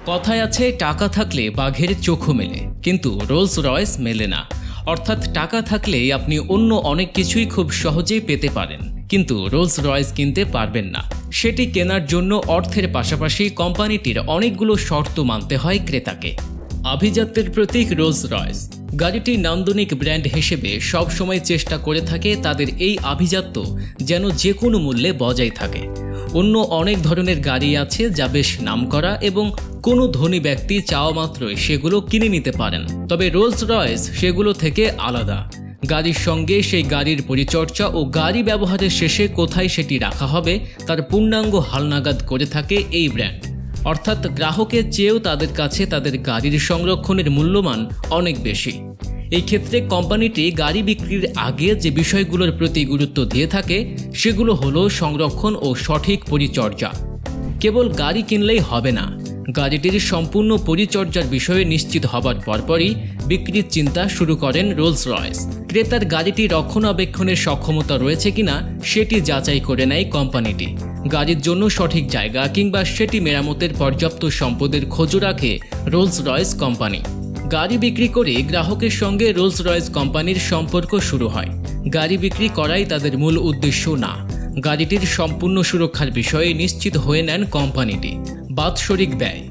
কথায় আছে টাকা থাকলে বাঘের চোখও মেলে, কিন্তু রোলস রয়েস মেলে না। অর্থাৎ টাকা থাকলেই আপনি অন্য অনেক কিছুই খুব সহজেই পেতে পারেন, কিন্তু রোলস রয়েস কিনতে পারবেন না। সেটি কেনার জন্য অর্থের পাশাপাশি কোম্পানিটির অনেকগুলো শর্ত মানতে হয় ক্রেতাকে। আভিজাত্যের প্রতীক রোলস রয়েস গাড়িটি নান্দনিক ব্র্যান্ড হিসেবে সবসময় চেষ্টা করে থাকে তাদের এই আভিজাত্য যেন যে কোনো মূল্যে বজায় থাকে। অন্য অনেক ধরনের গাড়ি আছে যা বেশ নামকরা এবং কোনো ধনী ব্যক্তি চাওয়া মাত্রই সেগুলো কিনে নিতে পারেন, তবে রোলস রয়েস সেগুলো থেকে আলাদা। গাড়ির সঙ্গে সেই গাড়ির পরিচর্যা ও গাড়ি ব্যবহারের শেষে কোথায় সেটি রাখা হবে তার পূর্ণাঙ্গ হালনাগাদ করে থাকে এই ব্র্যান্ড। অর্থাৎ গ্রাহকের চেয়েও তাদের কাছে তাদের গাড়ির সংরক্ষণের মূল্যমান অনেক বেশি। এই ক্ষেত্রে কোম্পানিটি গাড়ি বিক্রির আগে যে বিষয়গুলোর প্রতি গুরুত্ব দিয়ে থাকে সেগুলো হলো সংরক্ষণ ও সঠিক পরিচর্যা। কেবল গাড়ি কিনলেই হবে না, গাড়িটির সম্পূর্ণ পরিচর্যার বিষয়ে নিশ্চিত হবার পরপরই বিক্রির চিন্তা শুরু করেন রোলস রয়েস। ক্রেতার গাড়িটি রক্ষণাবেক্ষণের সক্ষমতা রয়েছে কিনা সেটি যাচাই করে নেয় কোম্পানিটি। গাড়ির জন্য সঠিক জায়গা কিংবা সেটি মেরামতের পর্যাপ্ত সম্পদের খোঁজও রাখে রোলস রয়েস কোম্পানি। গাড়ি বিক্রি করে গ্রাহকের সঙ্গে রোলস রয়েস কোম্পানির সম্পর্ক শুরু হয়। গাড়ি বিক্রি করাই তাদের মূল উদ্দেশ্য না, গাড়িটির সম্পূর্ণ সুরক্ষার বিষয়ে নিশ্চিত হয়ে নেন কোম্পানিটি। বাৎসরিক ব্যয়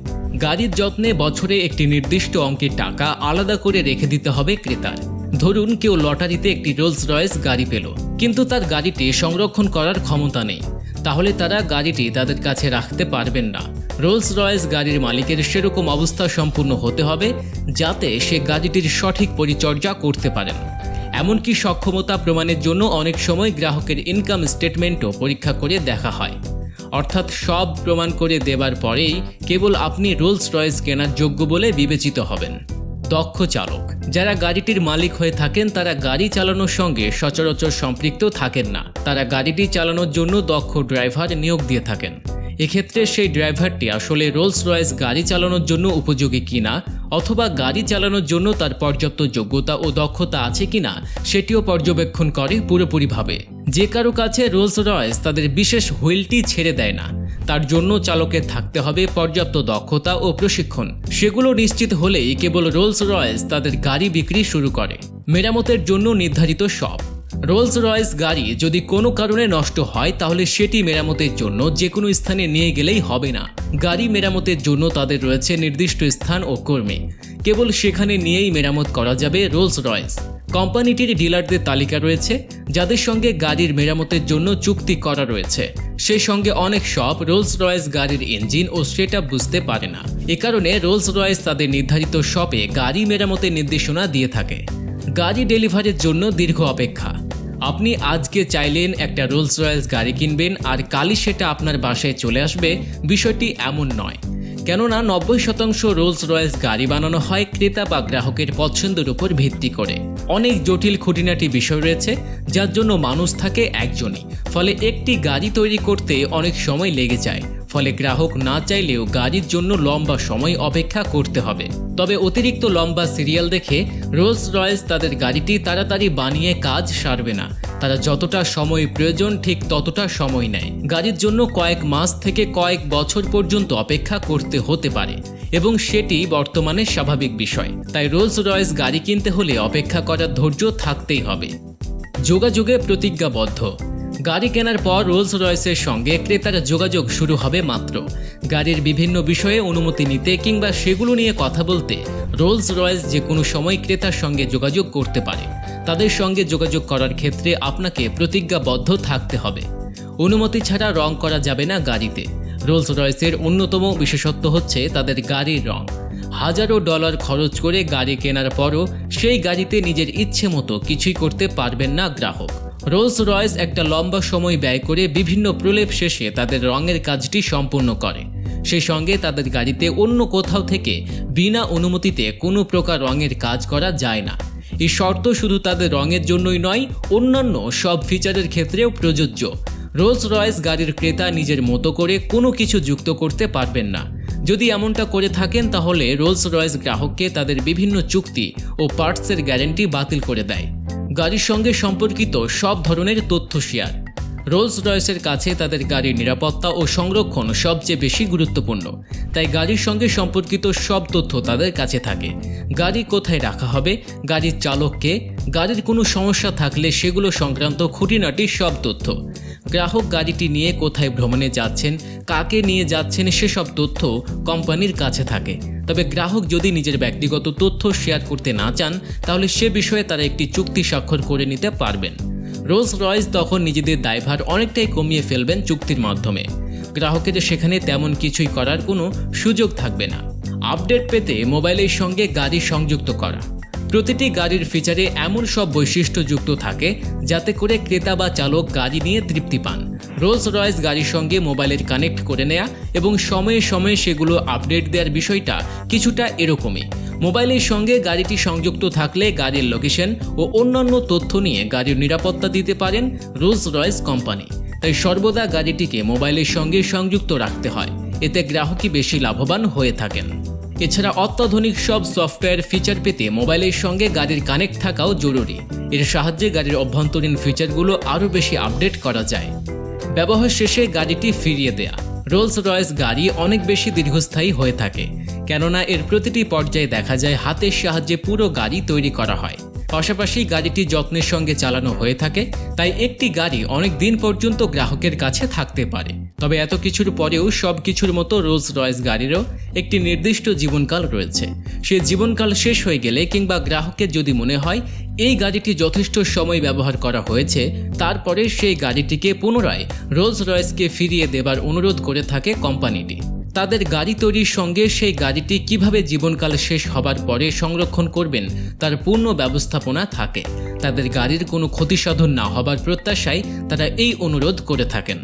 গাড়ির যত্নে বছরে একটি নির্দিষ্ট অঙ্কের টাকা আলাদা করে রেখে দিতে হবে ক্রেতার। ধরুন কেউ লটারিতে একটি রোলস রয়েস গাড়ি পেল, কিন্তু তার গাড়িটি সংরক্ষণ করার ক্ষমতা নেই, তাহলে তারা গাড়িটি তাদের কাছে রাখতে পারবেন না। রোলস রয়েস গাড়ির মালিকের সেরকম অবস্থা সম্পূর্ণ হতে হবে যাতে সে গাড়িটির সঠিক পরিচর্যা করতে পারেন। এমনকি সক্ষমতা প্রমাণের জন্য অনেক সময় গ্রাহকের ইনকাম স্টেটমেন্টও পরীক্ষা করে দেখা হয়। অর্থাৎ সব প্রমাণ করে দেবার পরেই কেবল আপনি রোলস রয়েস কেনার যোগ্য বলে বিবেচিত হবেন। দক্ষ চালক যারা গাড়িটির মালিক হয়ে থাকেন তারা গাড়ি চালানোর সঙ্গে সচরাচর সম্পৃক্ত থাকেন না, তারা গাড়িটি চালানোর জন্য দক্ষ ড্রাইভার নিয়োগ দিয়ে থাকেন। এক্ষেত্রে সেই ড্রাইভারটি আসলে রোলস রয়েস গাড়ি চালানোর জন্য উপযোগী কিনা অথবা গাড়ি চালানোর জন্য তার পর্যাপ্ত যোগ্যতা ও দক্ষতা আছে কিনা সেটিও পর্যবেক্ষণ করে পুরোপুরিভাবে। যে কারো কাছে রোলস রয়েস তাদের বিশেষ হুইলটি ছেড়ে দেয় না, তার জন্য চালকের থাকতে হবে পর্যাপ্ত দক্ষতা ও প্রশিক্ষণ। সেগুলো নিশ্চিত হলেই কেবল রোলস রয়েস তাদের গাড়ি বিক্রি শুরু করে। মেরামতের জন্য নির্ধারিত সব রোলস রয়েস গাড়ি যদি কোনো কারণে নষ্ট হয় তাহলে সেটি মেরামতের জন্য যে কোনো স্থানে নিয়ে গেলেই হবে না। গাড়ি মেরামতের জন্য তাদের রয়েছে নির্দিষ্ট স্থান ও কর্মী, কেবল সেখানে নিয়েই মেরামত করা যাবে রোলস রয়েস। কোম্পানিটির ডিলারদের তালিকা রয়েছে যাদের সঙ্গে গাড়ির মেরামতের জন্য চুক্তি করা রয়েছে। সেই সঙ্গে অনেক শপ রোলস রয়েস গাড়ির ইঞ্জিন ও সেটআপ বুঝতে পারে না, এ কারণে রোলস রয়েস তাদের নির্ধারিত শপে গাড়ি মেরামতের নির্দেশনা দিয়ে থাকে। গাড়ি ডেলিভারির জন্য দীর্ঘ অপেক্ষা। আপনি আজকে চাইলেন একটা রোলস রয়েস গাড়ি কিনবেন আর কালই সেটা আপনার বাসায় চলে আসবে, বিষয়টি এমন নয়। কেননা 90% রোলস রয়েস গাড়ি বানানো হয় ক্রেতা বা গ্রাহকের পছন্দের উপর ভিত্তি করে। অনেক জটিল খুঁটিনাটি বিষয় রয়েছে যার জন্য মানুষ থাকে একজনই, ফলে একটি গাড়ি তৈরি করতে অনেক সময় লেগে যায়। ফলে গ্রাহক না চাইলেও গাড়ির জন্য লম্বা সময় অপেক্ষা করতে হবে। তবে অতিরিক্ত লম্বা সিরিয়াল দেখে রোলস রয়েস তাদের গাড়িটি তাড়াতাড়ি বানিয়ে কাজ সারবে না। তারা যতটা সময় প্রয়োজন ঠিক ততটা সময় নেয়। গাড়ির জন্য কয়েক মাস থেকে কয়েক বছর পর্যন্ত অপেক্ষা করতে হতে পারে এবং সেটি বর্তমানে স্বাভাবিক বিষয়। তাই রোলস রয়েস গাড়ি কিনতে হলে অপেক্ষা করার ধৈর্য থাকতেই হবে। যোগাযোগে প্রতিজ্ঞাবদ্ধ গাড়ি কেনার পর রোলস রয়েসের সঙ্গে ক্রেতার যোগাযোগ শুরু হবে মাত্র। গাড়ির বিভিন্ন বিষয়ে অনুমতি নিতে কিংবা সেগুলো নিয়ে কথা বলতে রোলস রয়েস যে কোনো সময় ক্রেতার সঙ্গে যোগাযোগ করতে পারে। তাদের সঙ্গে যোগাযোগ করার ক্ষেত্রে আপনাকে প্রতিজ্ঞাবদ্ধ থাকতে হবে। অনুমতি ছাড়া রং করা যাবে না গাড়িতে। রোলস রয়েসের অন্যতম বিশেষত্ব হচ্ছে তাদের গাড়ির রং। হাজারো ডলার খরচ করে গাড়ি কেনার পরও সেই গাড়িতে নিজের ইচ্ছে মতো কিছুই করতে পারবেন না গ্রাহক। রোলস রয়েস একটা লম্বা সময় ব্যয় করে বিভিন্ন প্রলেপ শেষে তাদের রঙের কাজটি সম্পূর্ণ করে। সেই সঙ্গে তাদের গাড়িতে অন্য কোথাও থেকে বিনা অনুমতিতে কোনো প্রকার রঙের কাজ করা যায় না। এই শর্ত শুধু তাদের রঙের জন্যই নয়, অন্যান্য সব ফিচারের ক্ষেত্রেও প্রযোজ্য। রোলস রয়েস গাড়ির ক্রেতা নিজের মতো করে কোনো কিছু যুক্ত করতে পারবেন না। যদি এমনটা করে থাকেন তাহলে রোলস রয়েস গ্রাহককে তাদের বিভিন্ন চুক্তি ও পার্টসের গ্যারান্টি বাতিল করে দেয়। গাড়ির সঙ্গে সম্পর্কিত সব ধরনের তথ্য শেয়ার রোলস রয়েসের কাছে তাদের গাড়ির নিরাপত্তা ও সংরক্ষণ সবচেয়ে বেশি গুরুত্বপূর্ণ, তাই গাড়ির সঙ্গে সম্পর্কিত সব তথ্য তাদের কাছে থাকে। গাড়ি কোথায় রাখা হবে, গাড়ির চালককে, গাড়ির কোনো সমস্যা থাকলে সেগুলো সংক্রান্ত খুঁটিনাটি সব তথ্য। গ্রাহক গাড়িটি নিয়ে কোথায় ভ্রমণে যাচ্ছেন, কাকে নিয়ে যাচ্ছেন সেসব তথ্য কোম্পানির কাছে থাকে। তবে গ্রাহক যদি নিজের ব্যক্তিগত তথ্য শেয়ার করতে না চান, তাহলে সে বিষয়ে তারা একটি চুক্তি স্বাক্ষর করে নিতে পারবেন। রোলস রয়েস তখন নিজেদের দায়ভার অনেকটাই কমিয়ে ফেলবেন চুক্তির মাধ্যমে। গ্রাহকের সেখানে তেমন কিছুই করার কোনো সুযোগ থাকবে না। আপডেট পেতে মোবাইলের সঙ্গে গাড়ি সংযুক্ত করা। প্রতিটি গাড়ির ফিচারে এমন সব বৈশিষ্ট্য যুক্ত থাকে যাতে করে ক্রেতা বা চালক গাড়ি নিয়ে তৃপ্তি পান। রোলস রয়েস গাড়ির সঙ্গে মোবাইলের কানেক্ট করে নেয়া এবং সময়ে সময়ে সেগুলো আপডেট দেওয়ার বিষয়টা কিছুটা এরকমই। মোবাইলের সঙ্গে গাড়িটি সংযুক্ত থাকলে গাড়ির লোকেশন ও অন্যান্য তথ্য নিয়ে গাড়ির নিরাপত্তা দিতে পারেন রোলস রয়েস কোম্পানি। তাই সর্বদা গাড়িটিকে মোবাইলের সঙ্গে সংযুক্ত রাখতে হয়, এতে গ্রাহকই বেশি লাভবান হয়ে থাকেন। এছাড়া অত্যাধুনিক সব সফটওয়্যার ফিচার পেতে মোবাইলের সঙ্গে গাড়ির কানেক্ট থাকাও জরুরি। এর সাহায্যে গাড়ির অভ্যন্তরীণ ফিচারগুলো আরও বেশি আপডেট করা যায়। ব্যবহার শেষে গাড়িটি ফিরিয়ে দেয়া। রোলস রয়েস গাড়ি অনেক বেশি দীর্ঘস্থায়ী হয়ে থাকে, কেননা এর প্রতিটি পর্যায়ে দেখা যায় হাতের সাহায্যে পুরো গাড়ি তৈরি করা হয়। পাশাপাশি গাড়িটি যত্নের সঙ্গে চালানো হয়ে থাকে, তাই একটি গাড়ি অনেক দিন পর্যন্ত গ্রাহকের কাছে থাকতে পারে। তবে এত কিছুর পরেও সব কিছুর মতো রোলস রয়েস গাড়িরও একটি নির্দিষ্ট জীবনকাল রয়েছে। সে জীবনকাল শেষ হয়ে গেলে কিংবা গ্রাহকের যদি মনে হয় এই গাড়িটি যথেষ্ট সময় ব্যবহার করা হয়েছে, তারপরে সেই গাড়িটিকে পুনরায় রোলস রয়েসকে ফিরিয়ে দেবার অনুরোধ করে থাকে কোম্পানিটি। তাদের গাড়ি তৈরির সঙ্গে সেই গাড়িটি কিভাবে জীবনকাল শেষ হবার পরে সংরক্ষণ করবেন তার পূর্ণ ব্যবস্থাপনা থাকে। তাদের গাড়ির কোনো ক্ষতিসাধন না হবার প্রত্যাশায় তারা এই অনুরোধ করে থাকেন।